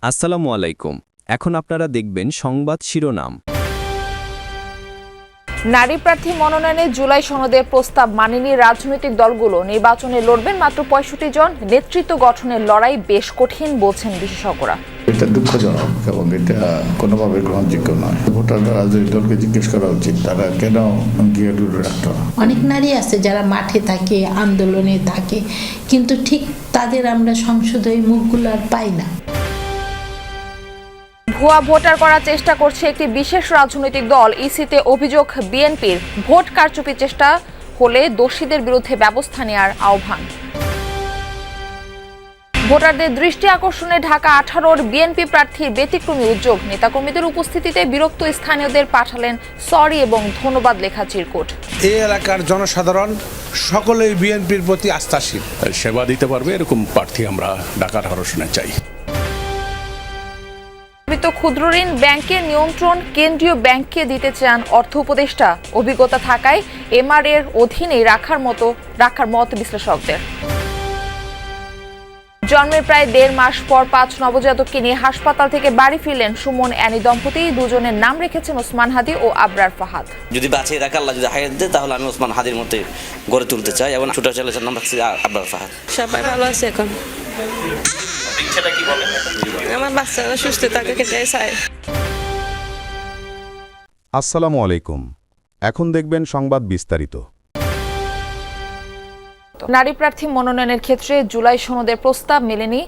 আসসালামু আলাইকুম। এখন আপনারা দেখবেন সংবাদ শিরোনাম। নারী প্রার্থী মনোনয়নে জুলাই সনদে প্রস্তাব মানেনি রাজনৈতিক দলগুলো। নির্বাচনে লড়বেন মাত্র ৬৫ জন। নেতৃত্ব গঠনের লড়াই বেশ কঠিন বলছেন বিশেষজ্ঞরা। এটা দুঃখজনক এবং এটা কোনোভাবে গ্রহণযোগ্য নয়। ভোটাররা রাজনৈতিক দলকে জিজ্ঞেস করা উচিত তারা কেন গিয়ে দূরে রাখত। অনেক নারী আছে যারা মাঠে থাকে, আন্দোলনে থাকে, কিন্তু ঠিক তাদের আমরা সংসদে মুখগুলো আর পাই না। ভুয়া ভোটার করার চেষ্টা করছে একটি বিশেষ রাজনৈতিক দল। ইসিতে অভিযোগ বিএনপির। ভোট কারচুপির চেষ্টা হলে দোষীদের বিরুদ্ধে ব্যবস্থা নেওয়ার আহ্বান। ভোটারদের দৃষ্টি আকর্ষণে ঢাকা 18-র বিএনপি প্রার্থীর ব্যতিক্রমী উদ্যোগ। নেতাকর্মীদের উপস্থিতিতে বিরক্ত স্থানীয়দের পাঠালেন সরি এবং ধন্যবাদ লেখা চিরকুট। এই এলাকার জনসাধারণ সকলেই বিএনপির প্রতি আস্থাশীল। সেবা দিতে পারবে এরকম প্রার্থী আমরা ঢাকা 18 চাই। ক্ষুদ্র ঋণ ব্যাংকের নিয়ন্ত্রণ কেন্দ্রীয় ব্যাংককে দিতে চান অর্থ উপদেষ্টা। অভিজ্ঞতা থাকায় এমআর এর অধীনে রাখার মত বিশ্লেষকদের। জন্মের প্রায় 1.5 মাস পর 5 নবজাতককে নিয়ে হাসপাতাল থেকে বাড়ি ফিরলেন সুমন অ্যানি দম্পতি। দুজনের নাম রেখেছেন ওসমান হাদি ও আবরার ফাহাদ। যদি বাঁচিয়ে রাখা আল্লাহ যদি হায়াত দেয় তাহলে আমি ওসমান হাদির মতে গড়ে তুলতে চাই এবং ছোট ছেলের নাম রাখছি আবরার ফাহাদ। সবাই ভালো আছে এখন। আমার বাচ্চারা সুস্থ থাকে খেতে চায়। আসসালামু আলাইকুম। এখন দেখবেন সংবাদ বিস্তারিত। নারী প্রার্থী মনোনয়নের ক্ষেত্রে জুলাই সনদের প্রস্তাব মেলেনি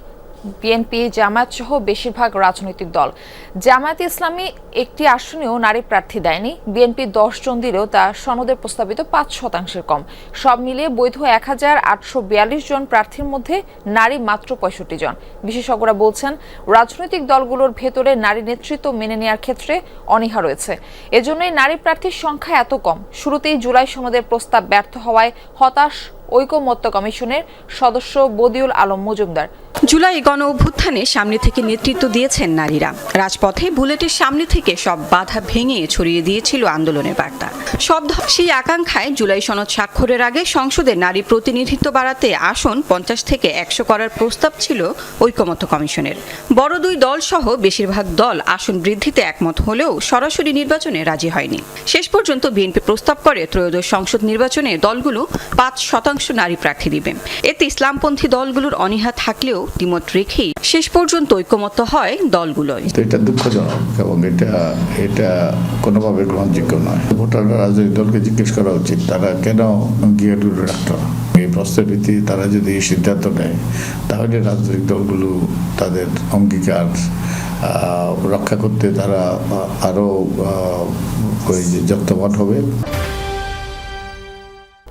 বিএনপি, জামায়াত সহ বেশিরভাগ রাজনৈতিক দল। জামায়াত ইসলামী একটি আসনেও নারী প্রার্থী দেয়নি। বিএনপি 10 জন দিলেও তা সনদের প্রস্তাবিত 5% কম। সব মিলিয়ে বৈধ 1842 জন প্রার্থীর মধ্যে নারী মাত্র 65 জন। বিশেষজ্ঞরা বলছেন রাজনৈতিক দলগুলোর ভেতরে নারী নেতৃত্ব মেনে নেওয়ার ক্ষেত্রে অনীহা রয়েছে। এজন্যই নারী প্রার্থীর সংখ্যা এত কম। শুরুতেই জুলাই সনদের প্রস্তাব ব্যর্থ হওয়ায় হতাশ ঐকমত্য কমিশনের সদস্য বদিউল আলম মজুমদার। জুলাই গণ অভ্যুত্থানে সামনে থেকে নেতৃত্ব দিয়েছেন নারীরা। রাজপথে বুলেটের সামনে থেকে সব বাধা ভেঙে ছড়িয়ে দিয়েছিল আন্দোলনের বার্তা। সব সেই আকাঙ্ক্ষায় জুলাই সনদ স্বাক্ষরের আগে সংসদে নারী প্রতিনিধিত্ব বাড়াতে আসন 50 থেকে 100 করার প্রস্তাব ছিল ঐকমত্য কমিশনের। বড় দুই দল সহ বেশিরভাগ দল আসন বৃদ্ধিতে একমত হলেও সরাসরি নির্বাচনে রাজি হয়নি। শেষ পর্যন্ত বিএনপি প্রস্তাব করে ত্রয়োদশ সংসদ নির্বাচনে দলগুলো 5% নারী প্রার্থী দিবে। এতে ইসলামপন্থী দলগুলোর অনীহা থাকলেও দ্বিমত রেখেই শেষ পর্যন্ত ঐকমত্য হয় দলগুলোই। এটা দুঃখজনক এবং এটা কোনোভাবে গ্রহণযোগ্য নয়। ভোটাররা রাজনৈতিক দলকে জিজ্ঞেস করা উচিত তারা কেন গিয়ে দূরে রাখত। এই প্রস্তাব ভিত্তি তারা যদি সিদ্ধান্ত নেয় তাহলে রাজনৈতিক দলগুলো তাদের অঙ্গীকার রক্ষা করতে তারা আরো যত্নবান হবে।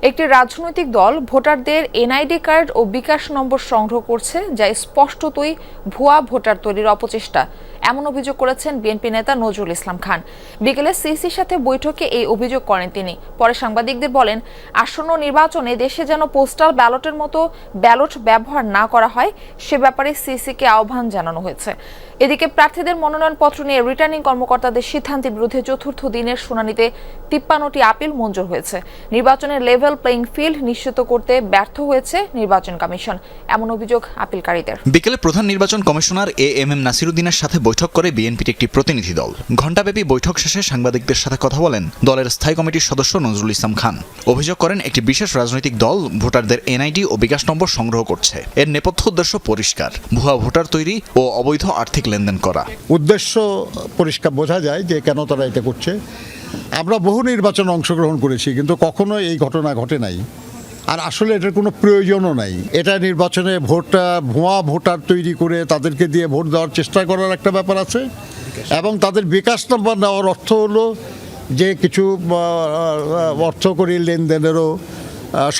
একটি রাজনৈতিক দল ভোটারদের এনআইডি কার্ড ও বিকাশ নম্বর সংগ্রহ করছে, যা স্পষ্টতই ভুয়া ভোটার তৈরির অপচেষ্টা, এমন অভিযোগ করেছেন বিএনপি নেতা নজরুল ইসলাম খান। বিকেলে সিইসির সাথে বৈঠকে এই অভিযোগ করেন তিনি। পরে সাংবাদিকদের বলেন, আসন্ন নির্বাচনে দেশে যেন পোস্টাল ব্যালটের মতো ব্যালট ব্যবহার না করা হয় সে ব্যাপারে সিইসিকে আহ্বান জানানো হয়েছে। এদিকে প্রার্থীদের মনোনয়নপত্র নিয়ে রিটার্নিং কর্মকর্তাদের সিদ্ধান্তের বিরুদ্ধে চতুর্থ দিনের শুনানিতে 53টি আপিল মঞ্জুর হয়েছে। নির্বাচনের লেভেল প্লেইং ফিল্ড নিশ্চিত করতে ব্যর্থ হয়েছে নির্বাচন কমিশন, এমন অভিযোগ আপিলকারীদের। বিকেলে প্রধান নির্বাচন কমিশনার এএমএম নাসিরুদ্দিনের সাথে বৈঠক করে বিএনপির একটি প্রতিনিধি দল। ঘণ্টাব্যাপী বৈঠক শেষে সাংবাদিকদের সাথে কথা বলেন দলের স্থায়ী কমিটির সদস্য নজরুল ইসলাম খান। অভিযোগ করেন একটি বিশেষ রাজনৈতিক দল ভোটারদের এনআইডি ও বিকাশ নম্বর সংগ্রহ করছে। এর নেপথ্য উদ্দেশ্য পরিষ্কার, ভুয়া ভোটার তৈরি ও অবৈধ আর্থিক লেনদেন করা। উদ্দেশ্য পরিষ্কার বোঝা যায় যে কেন তারা এটা করছে। আমরা বহু নির্বাচনে অংশগ্রহণ করেছি, কিন্তু কখনো এই ঘটনা ঘটে নাই, আর আসলে এটার কোনো প্রয়োজনও নাই। এটা নির্বাচনে ভুয়া ভোটার তৈরি করে তাদেরকে দিয়ে ভোট দেওয়ার চেষ্টা করার একটা ব্যাপার আছে, এবং তাদের বিকাশ নম্বর নেওয়ার অর্থ হলো যে কিছু অর্থ করে লেনদেনেরও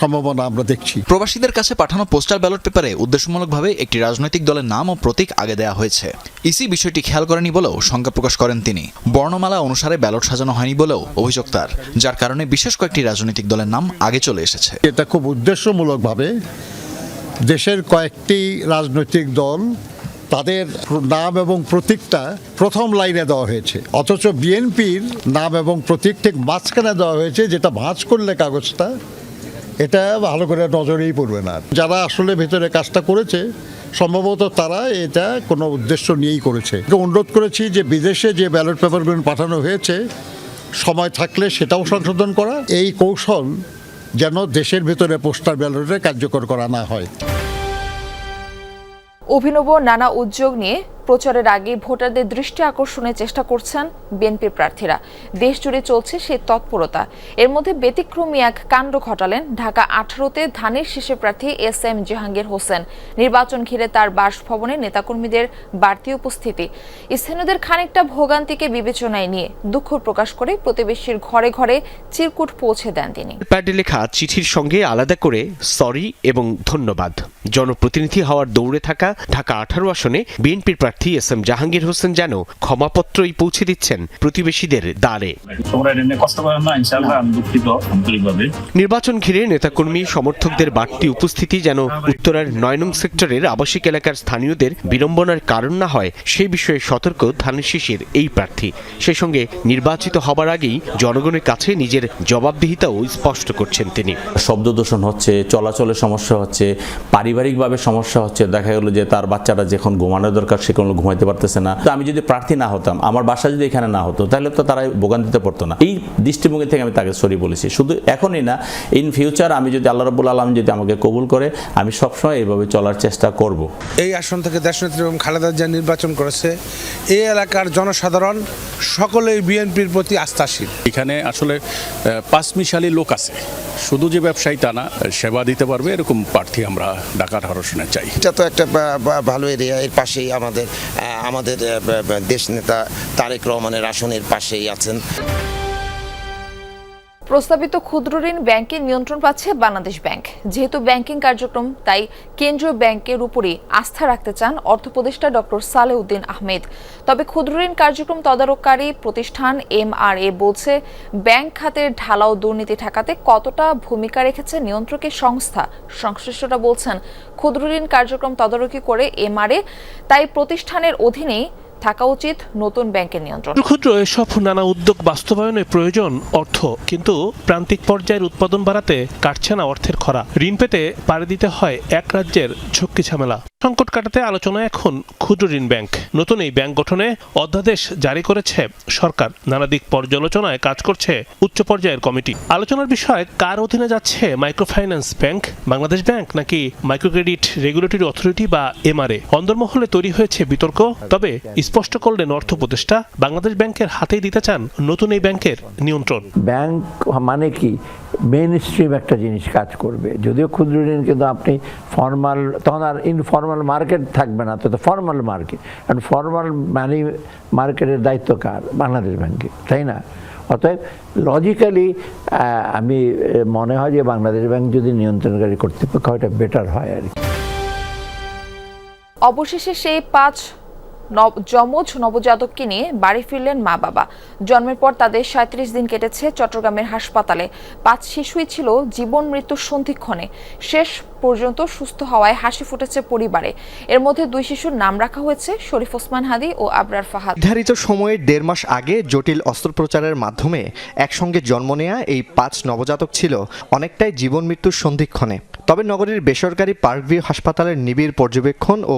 সম্ভাবনা আমরা দেখছি। প্রবাসীদের কাছে পাঠানো পোস্টাল ব্যালট পেপারে উদ্দেশ্যমূলকভাবে একটি রাজনৈতিক দলের নাম ও প্রতীক আগে দেওয়া হয়েছে। ইসি বিষয়টি খেয়াল করেনি বলেও শঙ্কা প্রকাশ করেন তিনি। বর্ণমালা অনুসারে ব্যালট সাজানো হয়নি বলেও অভিযোগ তার, যার কারণে বিশেষ কয়েকটি রাজনৈতিক দলের নাম আগে চলে এসেছে। এটা খুব উদ্দেশ্যমূলকভাবে দেশের কয়েকটি রাজনৈতিক দল তাদের নাম এবং প্রতীকটা প্রথম লাইনে দেওয়া হয়েছে, অথচ বিএনপির নাম এবং প্রতীক ঠিক মাঝখানে দেওয়া হয়েছে, যেটা ভাঁজ করলে কাগজটা এটা ভালো করে নজরেই পড়বে না। যারা আসলে ভেতরে কাজটা করেছে সম্ভবত তারা এটা কোনো উদ্দেশ্য নিয়েই করেছে। অনুরোধ করেছি যে বিদেশে যে ব্যালট পেপারগুলো পাঠানো হয়েছে সময় থাকলে সেটাও সংশোধন করা, এই কৌশল যেন দেশের ভেতরে পোস্টাল ব্যালটে কার্যকর করা না হয়। অভিনব নানা উদ্যোগ নিয়ে প্রচারের আগে ভোটারদের দৃষ্টি আকর্ষণের চেষ্টা করছেন বিএনপির প্রার্থীরা। দেশ জুড়ে চলছে সেই তৎপরতা। এর মধ্যে ব্যতিক্রমী এক কাণ্ড ঘটালেন ঢাকা 18-তে ধানের শীষের প্রার্থী SM জাহাঙ্গীর হোসেন। নির্বাচন ঘিরে তার বাসভবনে নেতাকর্মীদের বাড়তি উপস্থিতি স্থানীয়দের খানিকটা ভোগান্তিকে বিবেচনায় নিয়ে দুঃখ প্রকাশ করে প্রতিবেশীর ঘরে ঘরে চিরকুট পৌঁছে দেন তিনি। প্যাডে লেখা চিঠির সঙ্গে আলাদা করে সরি এবং ধন্যবাদ। জনপ্রতিনিধি হওয়ার দৌড়ে থাকা ঢাকা 18 আসনে বিএনপির প্রার্থী SM জাহাঙ্গীর হোসেন যেন ক্ষমাপত্রই পৌঁছে দিচ্ছেন প্রতিবেশীদের দ্বারে। নির্বাচন ঘিরে নেতাকর্মী সমর্থকদের বাড়তি উপস্থিতি যেন উত্তরার 9 নং সেক্টরের আবাসিক এলাকার স্থানীয়দের বিড়ম্বনার কারণ না হয় সেই বিষয়ে সতর্ক ধানের শীষের এই প্রার্থী। সেই সঙ্গে নির্বাচিত হবার আগেই জনগণের কাছে নিজের জবাবদিহিতাও স্পষ্ট করছেন তিনি। শব্দ দূষণ হচ্ছে, চলাচলের সমস্যা হচ্ছে, পারিবারিকভাবে সমস্যা হচ্ছে। দেখা গেল যে তার বাচ্চারা যখন ঘুমানো দরকার সে কোনো ঘুমাইতে পারতেছে না। তো আমি যদি প্রার্থী না হতাম, আমার বাসা যদি এখানে না হতো, তাহলে তো তারা ভোগান্তিতে পড়তো না। এই দৃষ্টিভঙ্গি থেকে আমি তাকে সরি বলেছি। শুধু এখনই না, ইন ফিউচার আমি যদি আল্লাহ রাব্বুল আলামিন যদি আমাকে কবুল করে, আমি সবসময় এইভাবে চলার চেষ্টা করব। এই আসন থেকে দেশনেত্রী এবং খালেদা জিয়া নির্বাচন করেছে। এই এলাকার জনসাধারণ সকলেই বিএনপির প্রতি আস্থাশীল। এখানে আসলে পাঁচমিশালী লোক আছে, শুধু যে ব্যবসায়ী তা না, সেবা দিতে পারবে এরকম প্রার্থী আমরা ঢাকার হরসনে চাই। এটা তো একটা ভালো এরিয়া। এর পাশেই আমাদের দেশ নেতা তারেক রহমানের আসনের পাশেই আছেন। প্রস্তাবিত ক্ষুদ্র ঋণ ব্যাংকের নিয়ন্ত্রণ পাচ্ছে বাংলাদেশ ব্যাংক। যেহেতু ব্যাংকিং কার্যক্রম, তাই কেন্দ্রীয় ব্যাংকের উপরই আস্থা রাখতে চান অর্থ উপদেষ্টা ডক্টর সালেউদ্দিন আহমেদ। তবে ক্ষুদ্র ঋণ কার্যক্রম তদারককারী প্রতিষ্ঠান MRA বলছে, ব্যাংক খাতের ঢালাও দুর্নীতি ঠেকাতে কতটা ভূমিকা রেখেছে নিয়ন্ত্রকের সংস্থা। সংশ্লিষ্টরা বলছেন, ক্ষুদ্র ঋণ কার্যক্রম তদারকি করে MRA, তাই প্রতিষ্ঠানের অধীনেই থাকা উচিত নতুন ব্যাংকের নিয়ন্ত্রণ। ক্ষুদ্র এসব নানা উদ্যোগ বাস্তবায়নে প্রয়োজন অর্থ, কিন্তু প্রান্তিক পর্যায়ের উৎপাদন বাড়াতে কাটছে না অর্থের খরা। ঋণ পেতে পাড়ি দিতে হয় এক রাজ্যের ঝক্কি ঝামেলা। সংকট কাটাতে আলোচনায় এখন ক্ষুদ্র ঋণ ব্যাংক। নতুন এই ব্যাংক গঠনে অধ্যাদেশ জারি করেছে সরকার। নানা দিক পর্যালোচনায় কাজ করছে উচ্চ পর্যায়ের কমিটি। আলোচনার বিষয়, কার অধীনে যাচ্ছে micro finance bank, Bangladesh bank নাকি মাইক্রো ক্রেডিট রেগুলেটরি অথরিটি বা MRA। অন্দরমহলে তৈরি হয়েছে বিতর্ক। তবে স্পষ্ট করলেন অর্থ উপদেষ্টা, বাংলাদেশ ব্যাংকের হাতেই দিতে চান নতুন এই ব্যাংকের নিয়ন্ত্রণ। ব্যাংক মানে কি, মেইন স্ট্রিম একটা জিনিস কাজ করবে। যদিও ক্ষুদ্র ঋণ, কিন্তু আপনি ফর্মাল, তখন আর ইনফর্মাল মার্কেট থাকবে না, তো ফর্মাল মার্কেট। আর ফর্মাল মানি মার্কেটের দায়িত্ব কার? বাংলাদেশ ব্যাংকে, তাই না? অতএব লজিক্যালি আমি মনে হয় যে বাংলাদেশ ব্যাংক যদি নিয়ন্ত্রণকারী কর্তৃপক্ষ হয়, এটা বেটার হয় আর কি। অবশেষে সেই 5 যমজ নবজাতককে নিয়ে বাড়ি ফিরলেন মা বাবা। জন্মের পর তাদের 37 দিন কেটেছে চট্টগ্রামের হাসপাতালে। 5 শিশুই ছিল জীবন মৃত্যুর সন্ধিক্ষণে। শেষ পর্যন্ত সুস্থ হওয়ায় হাসি ফুটেছে পরিবারে। এর মধ্যে 2 শিশুর নাম রাখা হয়েছে শরীফ ওসমান হাদি ও আবরার ফাহাদ। নির্ধারিত সময়ের 1.5 মাস আগে জটিল অস্ত্রোপচারের মাধ্যমে একসঙ্গে জন্ম নেয়া এই 5 নবজাতক ছিল অনেকটাই জীবন মৃত্যুর সন্ধিক্ষণে। তবে নগরীর বেসরকারি পার্কভিউ হাসপাতালের নিবিড় পর্যবেক্ষণ ও